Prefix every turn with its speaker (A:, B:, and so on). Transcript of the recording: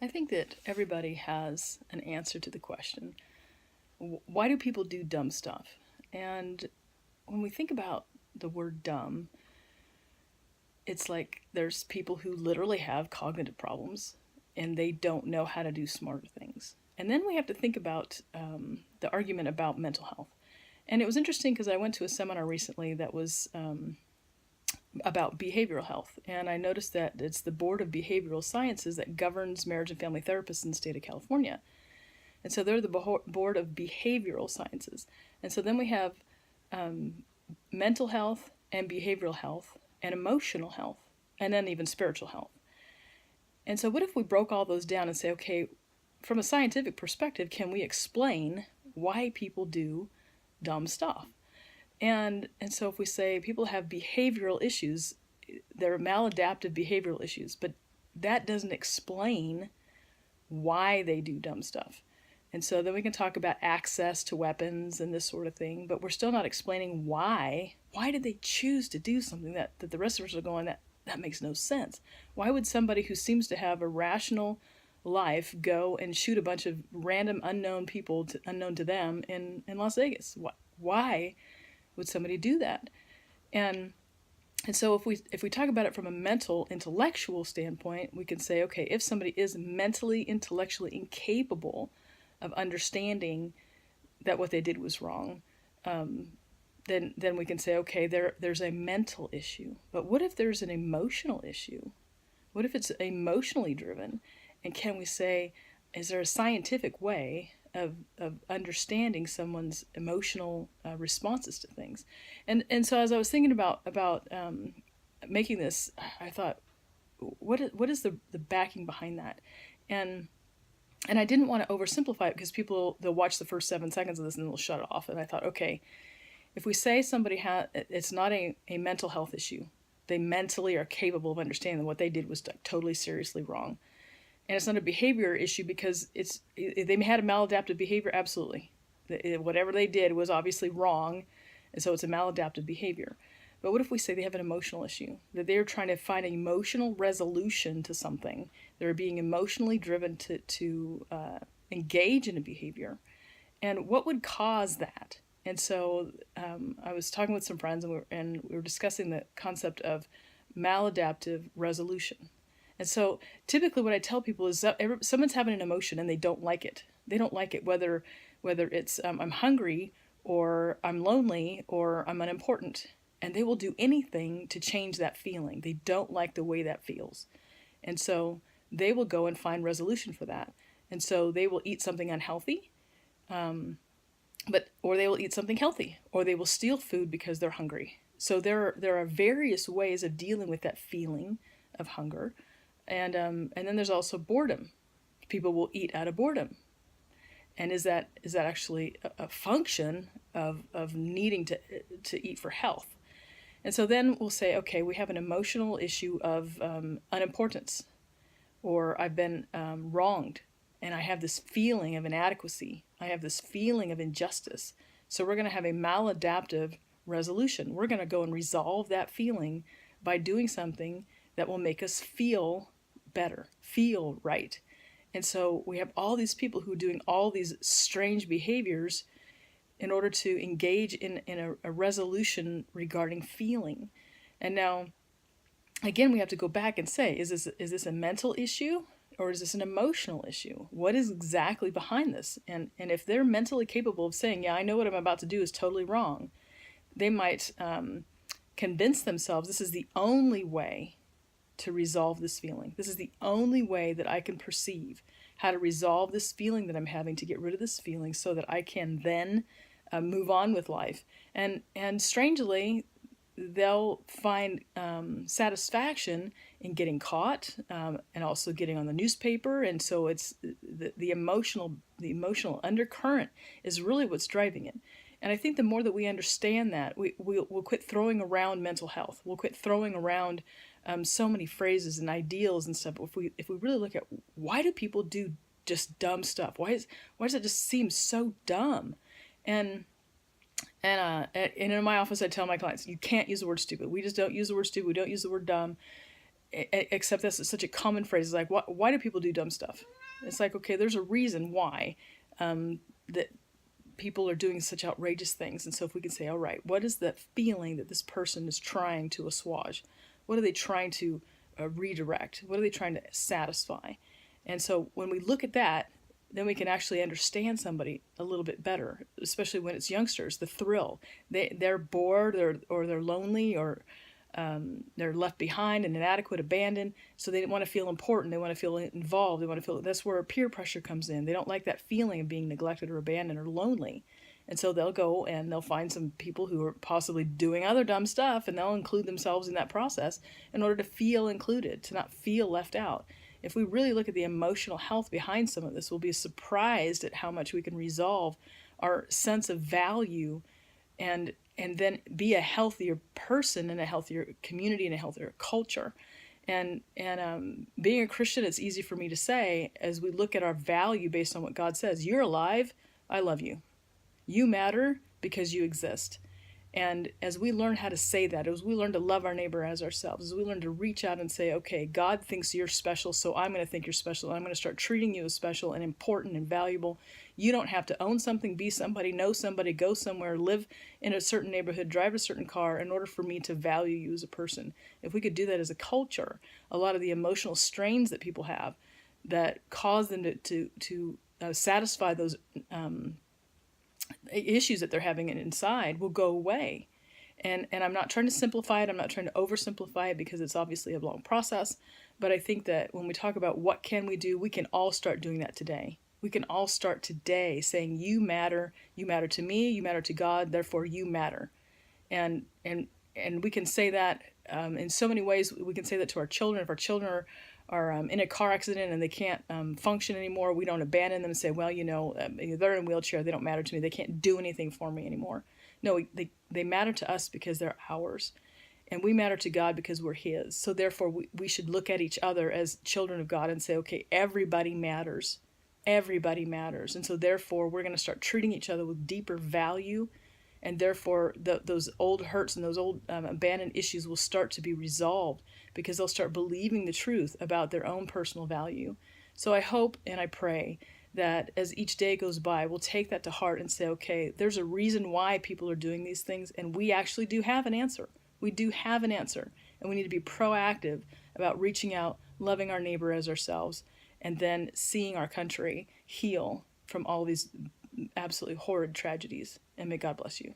A: I think that everybody has an answer to the question, why do people do dumb stuff? And when we think about the word dumb, it's like there's people who literally have cognitive problems and they don't know how to do smarter things. And then we have to think about the argument about mental health. And it was interesting because I went to a seminar recently that was about behavioral health. And I noticed that it's the Board of Behavioral Sciences that governs marriage and family therapists in the state of California. And so they're the Board of Behavioral Sciences. And so then we have mental health and behavioral health and emotional health and then even spiritual health. And so what if we broke all those down and say, okay, from a scientific perspective, can we explain why people do dumb stuff? And so if we say people have behavioral issues, they're maladaptive behavioral issues, but that doesn't explain why they do dumb stuff. And so then we can talk about access to weapons and this sort of thing, but we're still not explaining why. Why did they choose to do something that the rest of us are going, that makes no sense? Why would somebody who seems to have a rational life go and shoot a bunch of random unknown people, unknown to them, in Las Vegas? Why would somebody do that? And so if we talk about it from a mental, intellectual standpoint, we can say, okay, if somebody is mentally, intellectually incapable of understanding that what they did was wrong, then we can say, okay, there's a mental issue. But what if there's an emotional issue? What if it's emotionally driven? And can we say, is there a scientific way of understanding someone's emotional responses to things? And so as I was thinking about making this, I thought, what is the backing behind that? And I didn't want to oversimplify it because they'll watch the first 7 seconds of this and they'll shut it off. And I thought, okay, if we say somebody it's not a mental health issue, they mentally are capable of understanding that what they did was totally seriously wrong. And it's not a behavior issue because they had a maladaptive behavior, absolutely. Whatever they did was obviously wrong, and so it's a maladaptive behavior. But what if we say they have an emotional issue, that they're trying to find an emotional resolution to something, they're being emotionally driven to engage in a behavior, and what would cause that? And so I was talking with some friends, and we were discussing the concept of maladaptive resolution. And so typically what I tell people is that someone's having an emotion and they don't like it. They don't like it whether it's I'm hungry or I'm lonely or I'm unimportant. And they will do anything to change that feeling. They don't like the way that feels. And so they will go and find resolution for that. And so they will eat something unhealthy, or they will eat something healthy, or they will steal food because they're hungry. So there are various ways of dealing with that feeling of hunger. And then there's also boredom. People will eat out of boredom. And is that actually a function of needing to eat for health? And so then we'll say, okay, we have an emotional issue of unimportance, or I've been wronged, and I have this feeling of inadequacy. I have this feeling of injustice. So we're going to have a maladaptive resolution. We're going to go and resolve that feeling by doing something that will make us feel better, feel right. And so we have all these people who are doing all these strange behaviors in order to engage in a resolution regarding feeling. And now, again, we have to go back and say, is this a mental issue or is this an emotional issue? What is exactly behind this? And if they're mentally capable of saying, yeah, I know what I'm about to do is totally wrong, they might convince themselves this is the only way to resolve this feeling. This is the only way that I can perceive how to resolve this feeling that I'm having, to get rid of this feeling so that I can then move on with life. And strangely, they'll find satisfaction in getting caught and also getting on the newspaper. And so it's the emotional undercurrent is really what's driving it. And I think the more that we understand that, we'll quit throwing around mental health. We'll quit throwing around so many phrases and ideals and stuff. If we really look at, why do people do just dumb stuff? Why does it just seem so dumb? And in my office, I tell my clients, you can't use the word stupid. We just don't use the word stupid. We don't use the word dumb. except this is such a common phrase. It's like, why do people do dumb stuff? It's like, okay, there's a reason why that people are doing such outrageous things. And so if we can say, all right, what is that feeling that this person is trying to assuage? What are they trying to redirect? What are they trying to satisfy? And so when we look at that, then we can actually understand somebody a little bit better, especially when it's youngsters. The thrill, they're bored, or they're lonely, or they're left behind and inadequate, abandoned. So they want to feel important. They want to feel involved. They want to feel, that's where peer pressure comes in. They don't like that feeling of being neglected or abandoned or lonely. And so they'll go and they'll find some people who are possibly doing other dumb stuff, and they'll include themselves in that process in order to feel included, to not feel left out. If we really look at the emotional health behind some of this, we'll be surprised at how much we can resolve our sense of value, and then be a healthier person in a healthier community and a healthier culture. And being a Christian, it's easy for me to say, as we look at our value based on what God says. You're alive, I love you. You matter because you exist. And as we learn how to say that, as we learn to love our neighbor as ourselves, as we learn to reach out and say, okay, God thinks you're special, so I'm going to think you're special, and I'm going to start treating you as special and important and valuable. You don't have to own something, be somebody, know somebody, go somewhere, live in a certain neighborhood, drive a certain car in order for me to value you as a person. If we could do that as a culture, a lot of the emotional strains that people have that cause them to satisfy those issues that they're having inside will go away. And I'm not trying to simplify it. I'm not trying to oversimplify it, because it's obviously a long process. But I think that when we talk about what can we do, we can all start doing that today. We can all start today saying, you matter to me, you matter to God, therefore you matter. And we can say that in so many ways. We can say that to our children. If our children are in a car accident and they can't function anymore, we don't abandon them and say, well, they're in a wheelchair, they don't matter to me, they can't do anything for me anymore. No, they matter to us because they're ours. And we matter to God because we're His. So therefore, we should look at each other as children of God and say, okay, everybody matters. Everybody matters. And so therefore, we're going to start treating each other with deeper value. And therefore, those old hurts and those old abandoned issues will start to be resolved, because they'll start believing the truth about their own personal value. So I hope and I pray that as each day goes by, we'll take that to heart and say, okay, there's a reason why people are doing these things, and we actually do have an answer. We do have an answer, and we need to be proactive about reaching out, loving our neighbor as ourselves, and then seeing our country heal from all these absolutely horrid tragedies. And may God bless you.